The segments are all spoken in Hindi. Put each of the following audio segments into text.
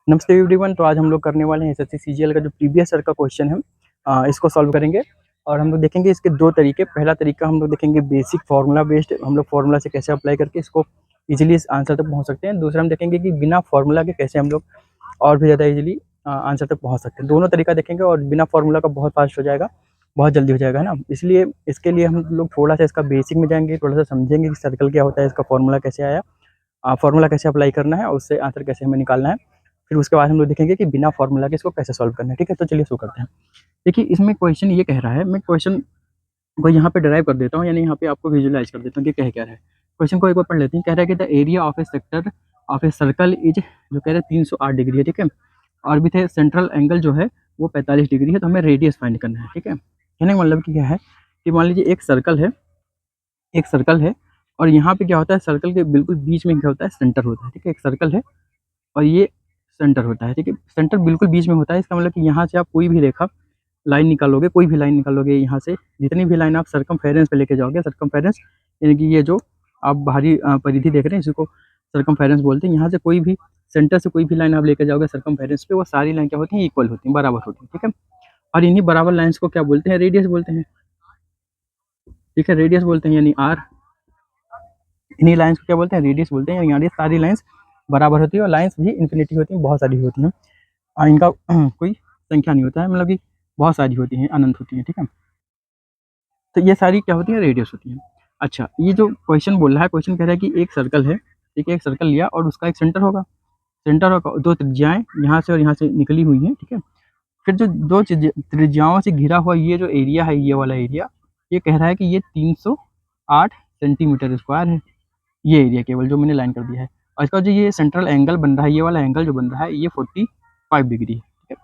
नमस्ते एवरीवन। तो आज हम लोग करने वाले हैं एसएससी सीजीएल का जो प्रीवियस ईयर का क्वेश्चन है, इसको सॉल्व करेंगे। और हम लोग देखेंगे इसके दो तरीके। पहला तरीका हम लोग देखेंगे बेसिक फार्मूला बेस्ड, हम लोग फार्मूला से कैसे अप्लाई करके इसको इजीली इस आंसर तक पहुंच सकते हैं। दूसरा हम देखेंगे कि बिना फार्मूला के कैसे हम लोग और भी ज़्यादा इजीली आंसर तक पहुँच सकते हैं। दोनों तरीका देखेंगे और बिना फार्मूला का बहुत फास्ट हो जाएगा, बहुत जल्दी हो जाएगा, है ना। इसलिए इसके लिए हम लोग थोड़ा सा इसका बेसिक में जाएंगे, थोड़ा सा समझेंगे कि सर्कल क्या होता है, इसका फार्मूला कैसे आया, फार्मूला कैसे अप्लाई करना है और उससे आंसर कैसे हमें निकालना है। फिर उसके बाद हम लोग देखेंगे कि बिना फार्मूला के इसको कैसे सॉल्व करना है। ठीक है, तो चलिए शुरू करते हैं। देखिए इसमें क्वेश्चन ये कह रहा है, मैं क्वेश्चन को यहाँ पे ड्राइव कर देता हूँ, यानी यहाँ पे आपको विजुअलाइज कर देता हूँ कि कह क्या रहा है। क्वेश्चन को एक बार पढ़ लेते हैं। कह रहा है कि the area of A sector of a circle is, जो कह रहे हैं 308 डिग्री है। ठीक है, और भी थे सेंट्रल एंगल जो है वो 45 डिग्री है। तो हमें रेडियस फाइंड करना है। ठीक है, कहने का मतलब कि क्या है कि मान लीजिए एक सर्कल है, एक सर्कल है और यहाँ पे क्या होता है, सर्कल के बिल्कुल बीच में क्या होता है, सेंटर होता है। ठीक है, एक सर्कल है और ये सेंटर होता है। ठीक है, सेंटर बिल्कुल बीच में होता है। इसका मतलब कि यहाँ से आप कोई भी रेखा लाइन निकालोगे, कोई भी लाइन निकालोगे, यहाँ से जितनी भी लाइन आप सर्कमफेरेंस पे लेके जाओगे, सर्कमफेरेंस यानी कि ये जो आप बाहरी परिधि देख रहे हैं इसको सर्कमफेरेंस बोलते हैं। यहाँ से कोई भी सेंटर से कोई भी लाइन आप लेके जाओगे सर्कमफेरेंस पे, वो सारी लाइन क्या होती हैं, इक्वल होती हैं, बराबर होती हैं। ठीक है, और इन्हीं बराबर लाइन्स को क्या बोलते हैं, रेडियस बोलते हैं। ठीक है, रेडियस बोलते हैं, यानी आर। इन्हीं लाइन्स को क्या बोलते हैं, रेडियस बोलते हैं। यानी सारी लाइन्स बराबर होती है और लाइन्स भी इन्फिनिटी होती हैं, बहुत सारी होती हैं। इनका कोई संख्या नहीं होता है, मतलब कि बहुत सारी होती हैं, अनंत होती हैं। ठीक है, तो ये सारी क्या होती है, रेडियस होती हैं। अच्छा, ये जो क्वेश्चन बोल रहा है, क्वेश्चन कह रहा है कि एक सर्कल है, ठीक है, एक सर्कल लिया और उसका एक सेंटर होगा, सेंटर होगा, दो त्रिज्याएं यहाँ से और यहाँ से निकली हुई हैं। ठीक है, फिर जो दो त्रिज्याओं से घिरा हुआ ये जो एरिया है, ये वाला एरिया, ये कह रहा है कि ये 308 सेंटीमीटर स्क्वायर है। ये एरिया केवल जो मैंने लाइन कर दिया है। और इसका जो ये सेंट्रल एंगल बन रहा है, ये वाला एंगल जो बन रहा है, ये 45 डिग्री है। ठीक है,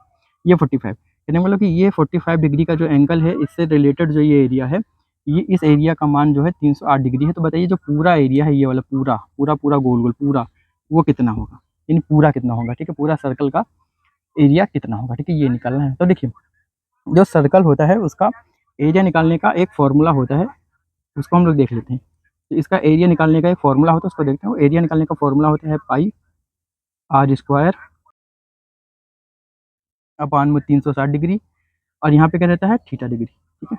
ये 45 कहने का मतलब कि ये 45 डिग्री का जो एंगल है, इससे रिलेटेड जो ये एरिया है, ये इस एरिया का मान जो है 308 डिग्री है। तो बताइए जो पूरा एरिया है, ये वाला पूरा पूरा पूरा गोल गोल पूरा, वो कितना होगा, यानी पूरा कितना होगा। ठीक है, पूरा सर्कल का एरिया कितना होगा। ठीक है, ये निकालना है। तो देखिए जो सर्कल होता है उसका एरिया निकालने का एक फॉर्मूला होता है, उसको हम लोग देख लेते हैं। तो इसका एरिया निकालने का एक फॉर्मूला होता है, उसको देखते हैं। एरिया निकालने का फॉर्मूला होता है पाई आर स्क्वायर अपान में 360 डिग्री, और यहाँ पे क्या रहता है, थीटा डिग्री। ठीक है,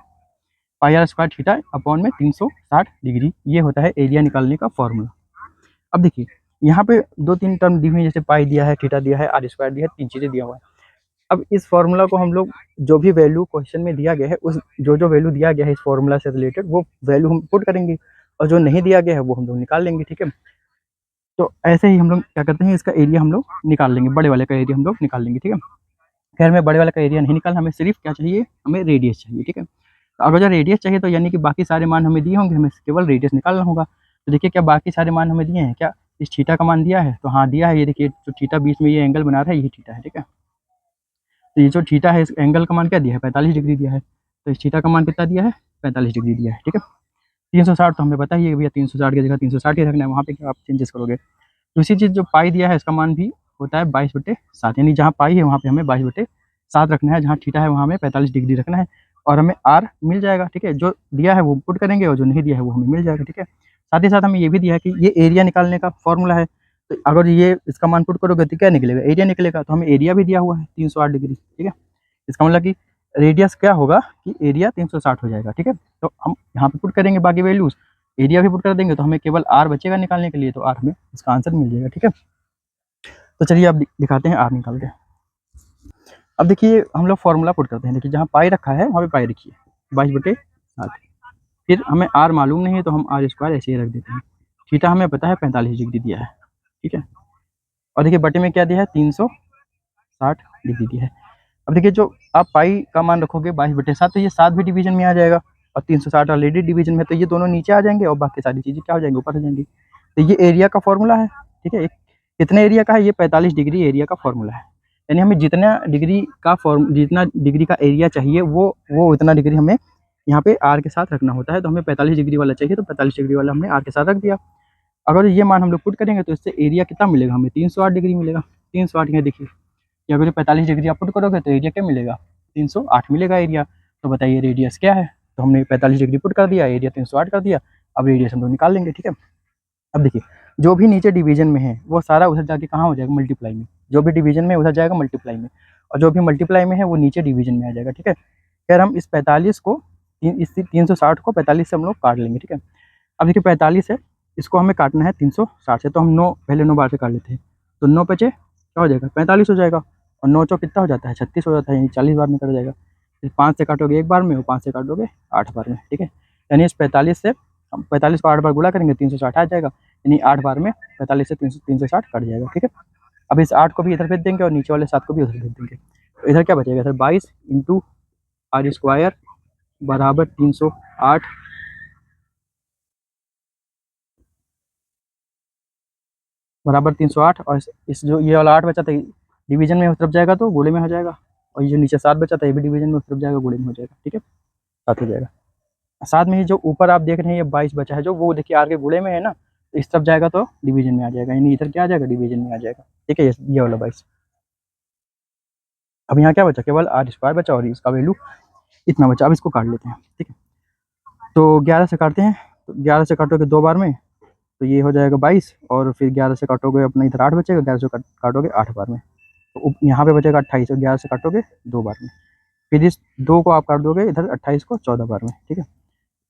पाई आर स्क्वायर थीटा अपॉन में 360 डिग्री, ये होता है एरिया निकालने का फॉर्मूला। अब देखिए यहाँ पे दो तीन टर्म दी हुई है, जैसे पाई दिया है, थीटा दिया है, आर स्क्वायर दिया है, तीन चीज़ें दिया हुआ है। अब इस फॉर्मूला को हम लोग जो भी वैल्यू क्वेश्चन में दिया गया है, उस जो वैल्यू दिया गया है इस फॉर्मूला से रिलेटेड, वो वैल्यू हम पुट करेंगे और जो नहीं दिया गया है वो हम लोग निकाल लेंगे। ठीक है, तो ऐसे ही हम लोग क्या करते हैं, इसका एरिया हम लोग निकाल लेंगे, बड़े वाले का एरिया हम लोग निकाल लेंगे। ठीक है, खैर हमें बड़े वाले का एरिया नहीं निकालना, हमें सिर्फ क्या चाहिए, हमें रेडियस चाहिए। ठीक है, तो अगर जो रेडियस चाहिए तो यानी कि बाकी सारे मान हमें दिए होंगे, हमें केवल रेडियस निकालना होगा। तो देखिए क्या बाकी सारे मान हमें दिए हैं, क्या इस थीटा का मान दिया है, तो हाँ दिया है। ये देखिए जो थीटा बीच में ये एंगल बना रहा है, ये थीटा है। ठीक है, तो ये जो थीटा है, इस एंगल का मान क्या दिया है, 45 डिग्री दिया है। तो इस थीटा का मान कितना दिया है, 45 डिग्री दिया है। ठीक है, 360 तो हमें पता ही है भैया, 360 की जगह 360 ही रखना है, वहाँ पे क्या आप चेंजेस करोगे। दूसरी चीज़ जो पाई दिया है, इसका मान भी होता है 22/7, यानी जहाँ पाई है वहाँ पे हमें 22/7 रखना है, जहाँ थीटा है वहाँ हमें 45 डिग्री रखना है, और हमें आर मिल जाएगा। ठीक है, जो दिया है वो पुट करेंगे और जो नहीं दिया है वो हमें मिल जाएगा। ठीक है, साथ ही साथ हमें ये भी दिया है कि ये एरिया निकालने का फॉर्मूला है। तो अगर ये इसका मान पुट करोगे तो क्या निकलेगा, एरिया निकलेगा। तो हमें एरिया भी दिया हुआ है 308 डिग्री। ठीक है, इसका मतलब कि रेडियस क्या होगा कि एरिया 360 हो जाएगा। ठीक है, तो हम यहाँ पे पुट करेंगे बाकी वैल्यूज, एरिया भी पुट कर देंगे, तो हमें केवल आर बचेगा निकालने के लिए, तो आर हमें इसका आंसर मिल जाएगा। ठीक है, तो चलिए अब दिखाते हैं आर निकाल के। अब देखिए हम लोग फॉर्मूला पुट करते हैं। देखिए जहाँ पाई रखा है वहाँ पे पाई रखिए 22/7। फिर हमें आर मालूम नहीं है तो हम आर स्क्वायर ऐसे ही रख देते हैं। थीटा हमें पता है 45 डिग्री दिया है। ठीक है, और देखिए बटे में क्या दिया है, 360 डिग्री दिया है। अब देखिए जो आप पाई का मान रखोगे 22/7, तो ये 7 भी डिवीजन में आ जाएगा, और 360 ऑलरेडी डिवीजन में, तो ये दोनों नीचे आ जाएंगे और बाकी सारी चीज़ें क्या हो जाएंगी, ऊपर हो जाएंगी। तो ये एरिया का फॉर्मूला है। ठीक है, कितने एरिया का है, ये 45 डिग्री एरिया का फॉर्मूला है। यानी हमें जितना डिग्री का एरिया चाहिए वो उतना डिग्री हमें यहाँ पे आर के साथ रखना होता है। तो हमें 45 डिग्री वाला चाहिए, तो 45 डिग्री वाला हमने आर के साथ रख दिया। अगर ये मान हम लोग पुट करेंगे तो इससे एरिया कितना मिलेगा, हमें 308 डिग्री मिलेगा। 308 यहाँ देखिए, कि अगर 45 डिग्री आप पुट करोगे तो एरिया क्या मिलेगा, 308 मिलेगा एरिया। तो बताइए रेडियस क्या है, तो हमने 45 डिग्री पुट कर दिया, एरिया 308 कर दिया। अब रेडियस हम लोग निकाल लेंगे। ठीक है, अब देखिए जो भी नीचे डिवीजन में है वो सारा उधर जाके कहाँ हो जाएगा, मल्टीप्लाई में। जो भी डिवीजन में उधर जाएगा मल्टीप्लाई में, और जो भी मल्टीप्लाई में है वो नीचे डिवीजन में आ जाएगा। ठीक है, खैर हम इस 45 को इस 360 को 45 से हम लोग काट लेंगे। ठीक है, अब देखिए 45 है, इसको हमें काटना है 360 से, तो हम 9 पहले 9 बार से काट लेते हैं, तो 9 बचे क्या हो जाएगा 45 हो जाएगा, और 9 चौक कितना हो जाता है 36 हो जाता है, यानी 40 बार में कट जाएगा। फिर 5 से काटोगे 1 बार में, और 5 से काटोगे 8 बार में। ठीक है, यानी इस 45 से हम 45 को 8 बार गुणा करेंगे 360 आ जाएगा, यानी 8 बार में 45 से 360 कट जाएगा। ठीक है, अब इस 8 को भी इधर भेज देंगे और नीचे वाले 7 को भी उधर भेज देंगे, तो इधर क्या बचेगा, इधर 22 इंटू आर स्क्वायर बराबर 308 बराबर 308, और इस जो ये वाला 8 बचा था डिवीजन में उस तरफ जाएगा तो गुणे में हो जाएगा, और ये जो नीचे 7 बचा था ये भी डिवीजन में उस तरफ जाएगा, गुणे में हो जाएगा। ठीक है, 7 हो जाएगा। साथ में ही जो ऊपर आप देख रहे हैं ये 22 बचा है, जो वो देखिए आर के गुणे में है ना, तो इस तरफ जाएगा तो डिवीजन में आ जाएगा, यानी इधर क्या आ जाएगा डिवीजन में आ जाएगा। ठीक है, ये वाला 22। अब यहाँ क्या बचा, केवल आर स्क्वायर बचा और इसका वैल्यू इतना बचा। अब इसको काट लेते हैं। ठीक है, तो 11 से काटते हैं, तो 11 से काटोगे 2 बार में तो ये हो जाएगा 22, और फिर 11 से काटोगे अपना इधर 8 बचेगा, 11 से काटोगे 8 बार में, तो यहाँ पे बचेगा 28, और 11 से काटोगे 2 बार में, फिर इस 2 को आप काट दोगे इधर 28 को 14 बार में। ठीक है,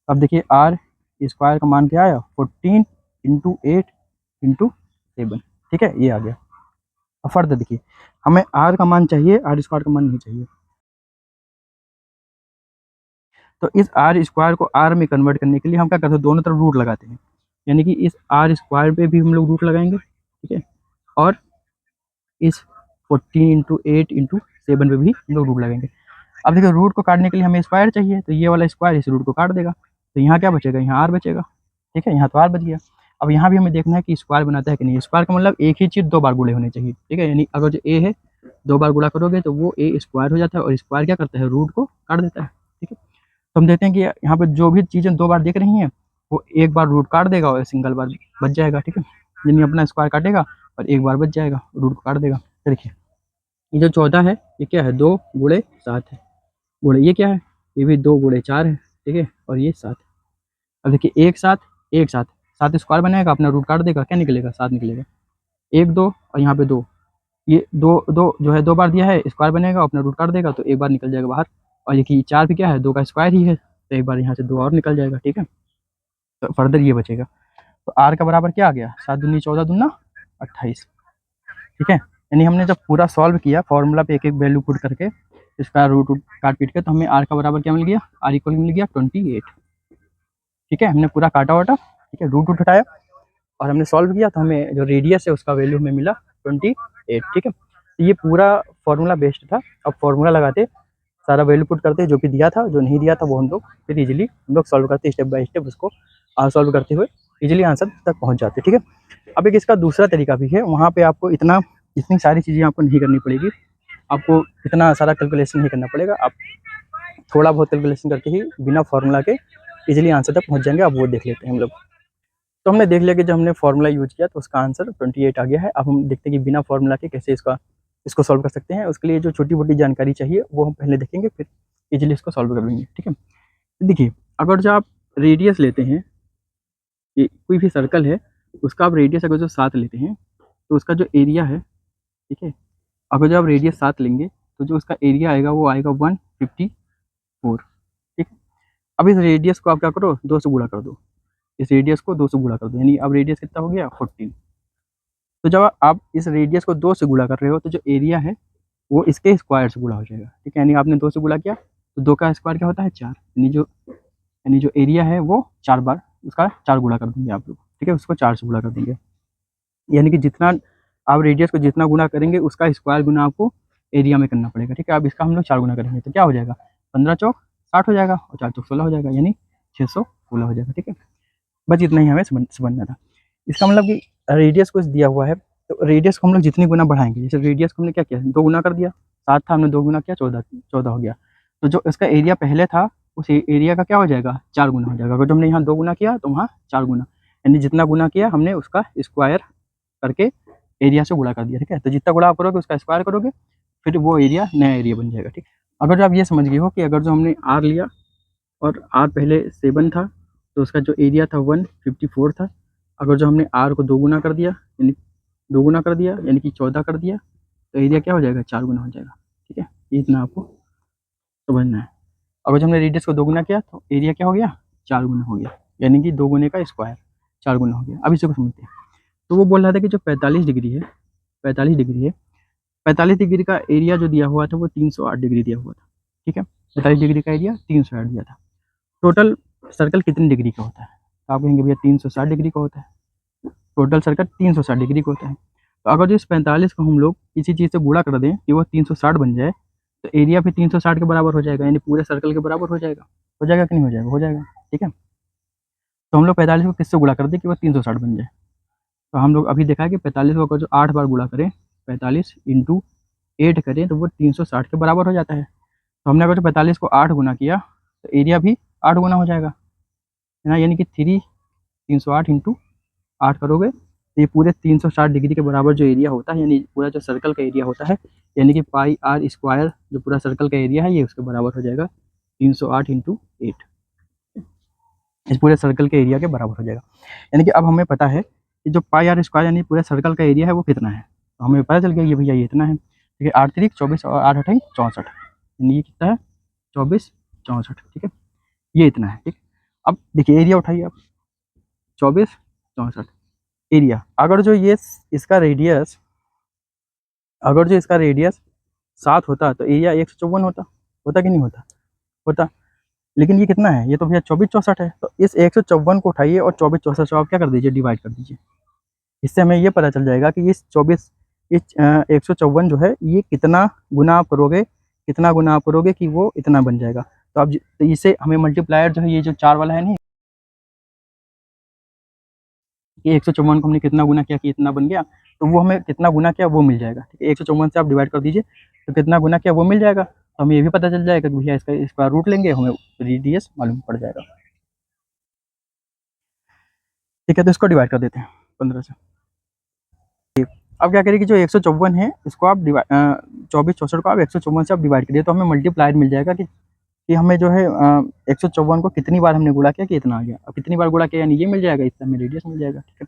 अब देखिए आर स्क्वायर का मान क्या आया 14 इंटू 8 इंटू 7। ठीक है, ये आ गया। अब फर्दर देखिए, हमें आर का मान चाहिए, आर स्क्वायर का मान नहीं चाहिए, तो इस आर स्क्वायर को आर में कन्वर्ट करने के लिए हम क्या करते हैं, दोनों तरफ रूट लगाते हैं, यानी कि इस आर स्क्वायर पे भी हम लोग रूट लगाएंगे। ठीक है, और इस 14 इंटू 8 इंटू 7 पे भी हम लोग रूट लगाएंगे। अब देखिए रूट को काटने के लिए हमें स्क्वायर चाहिए, तो ये वाला स्क्वायर इस रूट को काट देगा, तो यहाँ क्या बचेगा, यहाँ आर बचेगा। ठीक है, यहाँ तो आर बच गया। अब यहाँ भी हमें देखना है कि स्क्वायर बनाता है कि नहीं। स्क्वायर का मतलब एक ही चीज़ 2 बार गुणे होने चाहिए। ठीक है, यानी अगर जो ए है 2 बार गुणा करोगे तो वो ए स्क्वायर हो जाता है, और स्क्वायर क्या करता है रूट को काट देता है। ठीक है, तो हम देखते हैं कि यहाँ पर जो भी चीज़ें 2 बार देख रही हैं वो एक बार रूट काट देगा और सिंगल बार बच जाएगा। ठीक है, यानी अपना स्क्वायर काटेगा और एक बार बच जाएगा, रूट को काट देगा। देखिए ये जो 14 है ये क्या है 2 गुणे 7 है, गुणे ये क्या है ये भी 2 गुणे 4 है। ठीक है, और ये 7। अब देखिए एक साथ 7 स्क्वायर बनाएगा, अपना रूट काट देगा, क्या निकलेगा 7 निकलेगा। 1 2 और यहाँ पे 2, ये 2 2 जो है 2 बार दिया है, स्क्वायर बनेगा अपना रूट काट देगा तो एक बार निकल जाएगा बाहर, और ये 4 भी क्या है 2 का स्क्वायर ही है, तो एक बार यहाँ से 2 और निकल जाएगा। ठीक है, तो फर्दर ये बचेगा, तो आर का बराबर क्या आ गया 7 दूनी 14 दूना 28। ठीक है, यानी हमने जब पूरा सॉल्व किया फॉर्मूला पे एक एक वैल्यू पुट करके इसका रूट काट पीट के, तो हमें आर का बराबर क्या मिल गया, आर इक्वल मिल गया 28। ठीक है, हमने पूरा काटा वाटा, ठीक है, रूट उठाया और हमने सॉल्व किया, तो हमें जो रेडियस है उसका वैल्यू हमें मिला 28। ठीक है, तो ये पूरा फॉर्मूला बेस्ड था। अब फॉर्मूला लगाते सारा वैल्यू पुट करते, जो भी दिया था जो नहीं दिया था वो हम लोग फिर इजीली हम लोग सॉल्व करते, स्टेप बाय स्टेप उसको सॉल्व करते हुए इजीली आंसर तक पहुंच जाते। ठीक है, अब एक इसका दूसरा तरीका भी है, वहाँ पे आपको इतनी सारी चीज़ें आपको नहीं करनी पड़ेगी, आपको इतना सारा कैलकुलेशन नहीं करना पड़ेगा, आप थोड़ा बहुत कैलकुलेशन करके ही बिना फार्मूला के इजीली आंसर तक पहुंच जाएंगे। आप वो देख लेते हैं हम लोग। तो हमने देख लिया कि जब हमने फार्मूला यूज किया तो उसका आंसर 28 आ गया है। अब हम देखते हैं कि बिना फार्मूला के कैसे इसको सॉल्व कर सकते हैं। उसके लिए जो छोटी मोटी जानकारी चाहिए वो हम पहले देखेंगे, फिर इजीली इसको सॉल्व कर लेंगे। ठीक है, देखिए अगर जो आप रेडियस लेते हैं, ये कोई भी सर्कल है उसका आप रेडियस अगर जो 7 लेते हैं तो उसका जो एरिया है, ठीक है, अगर जो आप रेडियस 7 लेंगे तो जो उसका एरिया आएगा वो आएगा 154। ठीक है, अब इस रेडियस को आप क्या करो 2 से गुणा कर दो, इस रेडियस को 2 से गुणा कर दो, यानी अब रेडियस कितना हो गया 14। तो जब आप इस रेडियस को 2 से गुणा कर रहे हो तो जो एरिया है वो इसके स्क्वायर से गुणा हो जाएगा। ठीक है, यानी आपने 2 से गुणा किया तो 2 का स्क्वायर क्या होता है 4, यानी जो एरिया है वो 4 बार उसका 4 गुणा कर देंगे आप लोग। ठीक है, उसको 4 से गुणा कर देंगे, यानी कि जितना आप रेडियस को जितना गुना करेंगे उसका स्क्वायर गुना आपको एरिया में करना पड़ेगा। ठीक है, अब इसका हम लोग 4 गुना करेंगे तो क्या हो जाएगा 15 चौक 60 हो जाएगा, और 4 चौक 16 हो जाएगा, यानी 616 हो जाएगा। ठीक है, बस इतना ही हमें समझना था। इसका मतलब कि रेडियस कुछ दिया हुआ है, तो रेडियस को हम लोग जितनी गुना बढ़ाएंगे, जैसे रेडियस को हमने क्या किया 2 गुना कर दिया, 7 था हमने 2 गुना किया 14 हो गया, तो जो इसका एरिया पहले था उस एरिया का क्या हो जाएगा 4 गुना हो जाएगा। अगर जो हमने यहाँ 2 गुना किया तो वहाँ 4 गुना, यानी जितना गुना किया हमने उसका स्क्वायर करके एरिया से गुणा कर दिया। ठीक है, तो जितना गुणा आप करोगे उसका स्क्वायर करोगे फिर वो एरिया नया एरिया बन जाएगा। ठीक, अगर जो आप ये समझ गए हो कि अगर जो हमने आर लिया और आर पहले 7 था तो उसका जो एरिया था 154 था, अगर जो हमने आर को 2 गुना कर दिया यानी 2 गुना कर दिया यानी कि 14 कर दिया, तो एरिया क्या हो जाएगा, 4 गुना हो जाएगा। ठीक है, ये इतना आपको समझना है। अगर जब हमने रेडियस को 2 गुना किया तो एरिया क्या हो गया, 4 गुना हो गया, यानी कि 2 गुने का स्क्वायर 4 गुना हो गया। अब इसे को समझते हैं। तो वो बोल रहा था कि जो 45 डिग्री है, 45 डिग्री है, 45 डिग्री का एरिया जो दिया हुआ था वो 308 डिग्री दिया हुआ था। ठीक है, 45 डिग्री का एरिया 308 दिया था। टोटल सर्कल कितनी डिग्री का होता है, तो आप कहेंगे भैया 360 डिग्री का होता है। टोटल सर्कल 360 डिग्री का होता है। तो अगर जो इस 45 को हम लोग किसी चीज़ से गुणा कर दें कि वो 360 बन जाए, तो एरिया भी 360 के बराबर हो जाएगा, यानी पूरे सर्कल के बराबर हो जाएगा कि नहीं हो जाएगा, हो जाएगा। ठीक है, तो हम लोग 45 को किससे गुणा कर दें कि वो 360 बन जाए। तो हम लोग अभी देखा कि 45 को अगर जो 8 बार गुणा करें, 45 इंटू 8 करें तो वो 360 के बराबर हो जाता है। तो हमने अगर जो 45 को 8 गुना किया तो एरिया भी 8 गुना हो जाएगा, है ना, यानी कि 308 इंटू 8 करोगे तो ये पूरे 360 डिग्री के बराबर जो एरिया होता है, यानी पूरा जो सर्कल का एरिया होता है, यानी कि पाई आर स्क्वायर जो पूरा सर्कल का एरिया है, ये उसके बराबर हो जाएगा 308 इंटू 8, इस पूरे सर्कल के एरिया के बराबर हो जाएगा। यानी कि अब हमें पता है कि जो पाई आर स्क्वायर यानी पूरे सर्कल का एरिया है वो कितना है, तो हमें पता चल गया ये भैया ये इतना है। ठीक है, 8 3 24 और 8 8 64, यानी ये कितना है 24 64। ठीक है, ये इतना है। ठीक, अब देखिए एरिया उठाइए आप, 24 64 एरिया। अगर जो ये इसका रेडियस, अगर जो इसका रेडियस 7 होता तो एरिया 154 होता, होता कि नहीं होता, होता। लेकिन ये कितना है, ये तो भैया 24 64 है। तो इस 154 को उठाइए और 24 64 से आप क्या कर दीजिए, डिवाइड कर दीजिए। इससे हमें ये पता चल जाएगा कि इस 24 इस 154 जो है ये कितना गुना आप करोगे, कितना गुना आप करोगे कि वो इतना बन जाएगा। तो आप तो इसे हमें मल्टीप्लायर जो है, ये जो 4 वाला है नहीं, ये 154 को हमने कितना गुना किया कि इतना बन गया, तो वो हमें कितना गुना किया वो मिल जाएगा। ठीक है, 154 से आप डिवाइड कर दीजिए तो कितना गुना किया वो मिल जाएगा। तो हमें ये भी पता चल जाएगा कि भैया इसका स्क्वायर रूट लेंगे, हमें रेडियस मालूम पड़ जाएगा। ठीक है, तो इसको डिवाइड कर देते हैं 15 से। अब क्या करिए कि जो 154 है इसको आप डिवाइड 24 64 को आप 154 से आप डिवाइड करिए, तो हमें मल्टीप्लायर मिल जाएगा कि हमें जो है 154 को कितनी बार हमने गुणा किया कि इतना आ गया। अब कितनी बार गुणा किया यानी ये मिल जाएगा, इससे हमें रेडियस मिल जाएगा। ठीक है,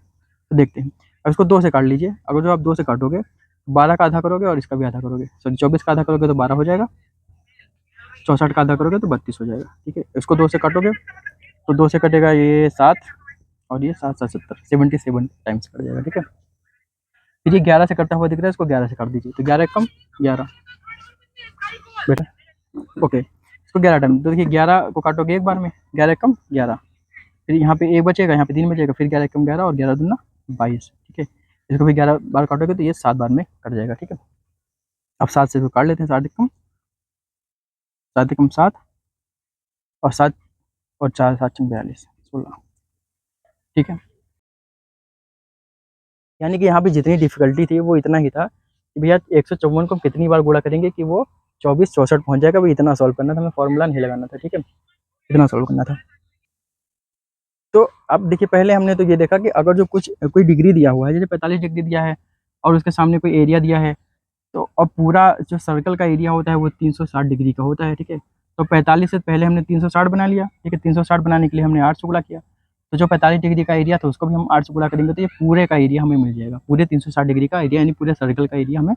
तो देखते हैं। अब इसको 2 से काट लीजिए। अगर जो आप 2 से काटोगे 12 का आधा करोगे और इसका भी आधा करोगे, सॉरी 24 का आधा करोगे तो 12 हो जाएगा, 64 का आधा करोगे तो 32 हो जाएगा। ठीक है, इसको 2 से काटोगे तो 2 से कटेगा ये 7 और ये 7 7 70 77 टाइम्स कट जाएगा। ठीक है, फिर ये 11 से कटता हुआ दिख रहा है, इसको 11 से काट दीजिए, तो 11 कम 11 बेटा, ओके, इसको 11 टाइम, तो देखिए 11 को काटोगे एक बार में, 11 कम 11, फिर यहाँ पे 1 बचेगा, यहाँ पे 3 बचेगा, फिर 11 कम 11 और 11 दूना 22। ठीक है, इसको भी 11 बार काटोगे तो ये 7 बार में कट जाएगा। ठीक है, अब 7 से इसको काट लेते हैं, 7 कम 7 और 7 और 4 7 42 16। ठीक है, यानी कि यहाँ पे जितनी डिफिकल्टी थी वो इतना ही था कि भैया 154 को हम कितनी बार गुणा करेंगे कि वो 24 64 पहुँच जाएगा, भाई इतना सॉल्व करना था, हमें फॉर्मूला नहीं लगाना था। ठीक है, इतना सॉल्व करना था। तो अब देखिए पहले हमने तो ये देखा कि अगर जो कोई डिग्री दिया हुआ है, जैसे 45 डिग्री दिया है और उसके सामने कोई एरिया दिया है, तो अब पूरा जो सर्कल का एरिया होता है वो 360 डिग्री का होता है। ठीक है, तो 45 से पहले हमने 360 बना लिया। ठीक है, 360 बनाने के लिए हमने 8 से गुणा किया, तो जो 45 डिग्री का एरिया था उसको भी हम 8 से गुणा करेंगे तो ये पूरे का एरिया हमें मिल जाएगा, पूरे 360 डिग्री का एरिया, यानी पूरे सर्कल का एरिया हमें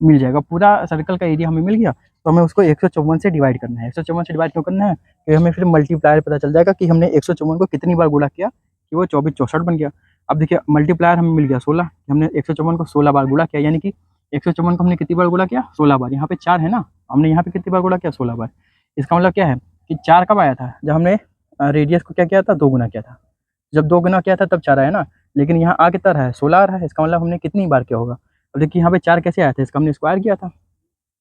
मिल जाएगा। पूरा सर्कल का एरिया हमें मिल गया, तो हमें उसको 154 से डिवाइड करना है। 154 से डिवाइड क्यों करना है कि हमें फिर मल्टीप्लायर पता चल जाएगा कि हमने 154 को कितनी बार गुणा किया कि वो 24 64 बन गया। अब देखिए मल्टीप्लायर हमें मिल गया 16, हमने 154 को 16 बार गुणा किया, यानी कि 154 को हमने कितनी बार गुणा किया, 16 बार। यहाँ पे 4 है ना, हमने यहाँ पे कितनी बार गुणा किया, 16 बार। इसका मतलब क्या है कि 4 कब आया था, जब हमने रेडियस को क्या किया था, 2 गुना किया था। जब 2 गुना किया था तब 4 आया ना, लेकिन यहाँ आ कितना रहा है, 16 आ रहा है। इसका मतलब हमने कितनी बार किया होगा। अब देखिए यहाँ पे 4 कैसे आया था, इसका हमने स्क्वायर किया था,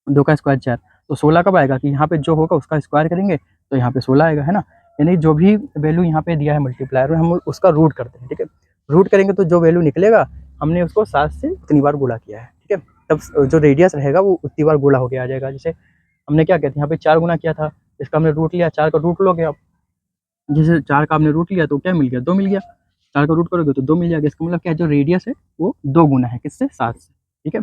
2 का स्क्वायर 4, तो 16 कब आएगा कि यहाँ पे जो होगा उसका स्क्वायर करेंगे तो यहाँ पे 16 आएगा, है ना। यानी जो भी वैल्यू यहाँ पे दिया है मल्टीप्लायर में, हम उसका रूट करते हैं। ठीक है, रूट करेंगे तो जो वैल्यू निकलेगा हमने उसको 7 से उतनी बार गुणा किया है। ठीक है, तब जो रेडियस रहेगा वो उतनी बार गुणा होकर आ जाएगा। जैसे हमने क्या किया था, यहाँ पे 4 गुना किया था, इसका हमने रूट लिया, 4 का रूट लोगे आप, जैसे 4 का आपने रूट लिया तो क्या मिल गया, 2 मिल गया, 4 का रूट करोगे तो 2 मिल जाएगा। इसका मतलब क्या है, जो रेडियस है वो 2 गुना है किससे, 7 से। ठीक है,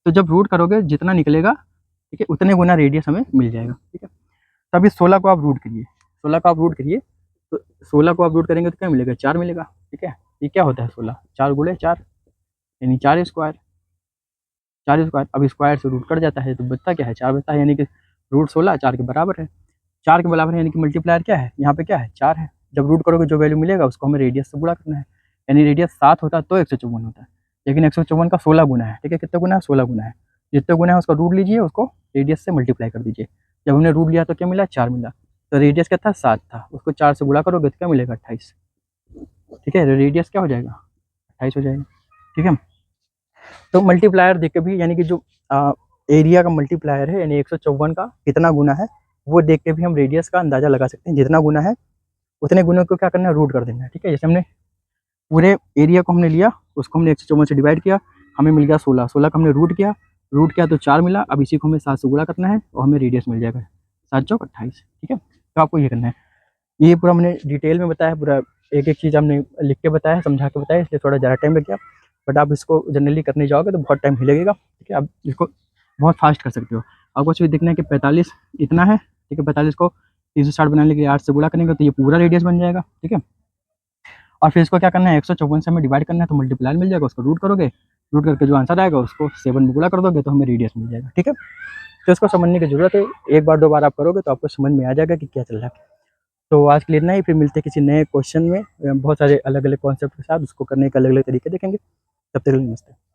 तो जब रूट करोगे जितना निकलेगा, ठीक है, उतने गुना रेडियस हमें मिल जाएगा। ठीक है, तो अभी 16 को आप रूट करिए, 16 को आप रूट करिए, तो 16 को आप रूट करेंगे तो क्या मिलेगा, 4 मिलेगा। ठीक है, ये क्या होता है 16, 4 गुणे 4 यानी 4 स्क्वायर। 4 स्क्वायर, अब स्क्वायर से रूट कट जाता है तो बचता क्या है, 4 बचता है, यानी कि रूट 16 4 के बराबर है। 4 के बराबर है यानी कि मल्टीप्लायर क्या है, यहाँ पे क्या है 4 है। जब रूट करोगे जो वैल्यू मिलेगा उसको हमें रेडियस से गुणा करना है, यानी रेडियस 7 होता तो 154 होता है, लेकिन 154 का 16 गुना है, ठीक है, कितना गुना है, 16 गुना है। जितने गुना है उसका रूट लीजिए, उसको रेडियस से मल्टीप्लाई कर दीजिए। जब हमने रूट लिया तो क्या मिला, 4 मिला। तो रेडियस क्या था, 7 था, उसको 4 से गुणा करोगे तो क्या मिलेगा, 28। ठीक है, रेडियस क्या हो जाएगा, 28 हो जाएगा। ठीक है, तो मल्टीप्लायर देख के भी, यानी कि जो एरिया का मल्टीप्लायर है, यानी 154 का कितना गुना है, वो देख के भी हम रेडियस का अंदाजा लगा सकते हैं। जितना गुना है उतने गुने को क्या करना है, रूट कर देना है। ठीक है, जैसे हमने पूरे एरिया को हमने लिया, उसको हमने 154 से डिवाइड किया, हमें मिल गया 16, 16 का हमने रूट किया तो 4 मिला। अब इसी को हमें 7 से गुणा करना है और हमें रेडियस मिल जाएगा 7 चौक 28। ठीक है, तो आपको ये करना है। ये पूरा हमने डिटेल में बताया, पूरा एक एक चीज़ हमने लिख के बताया, समझा के बताया, इसलिए थोड़ा ज़्यादा टाइम लग गया। बट आप इसको जनरली करने जाओगे तो बहुत टाइम ही लगेगा। ठीक है, आप इसको बहुत फास्ट कर सकते हो। आपको सिर्फ देखना है कि 45 इतना है। ठीक है, 45 को 360 बनाने के लिए 8 से गुणा करेंगे तो ये पूरा रेडियस बन जाएगा। ठीक है, और फिर इसको क्या करना है, 154 से हमें डिवाइड करना है तो मल्टीप्लायर मिल जाएगा, उसको रूट करोगे, रूट करके जो आंसर आएगा उसको 7 में गुणा कर दोगे तो हमें रेडियस मिल जाएगा। ठीक है, तो इसको समझने की जरूरत है, एक बार 2 बार आप करोगे तो आपको समझ में आ जाएगा कि क्या चल रहा है। तो आज के लिए इतना ही, फिर मिलते हैं किसी नए क्वेश्चन में बहुत सारे अलग अलग कॉन्सेप्ट के साथ, उसको करने के अलग अलग तरीके देखेंगे। तब तक के लिए नमस्ते।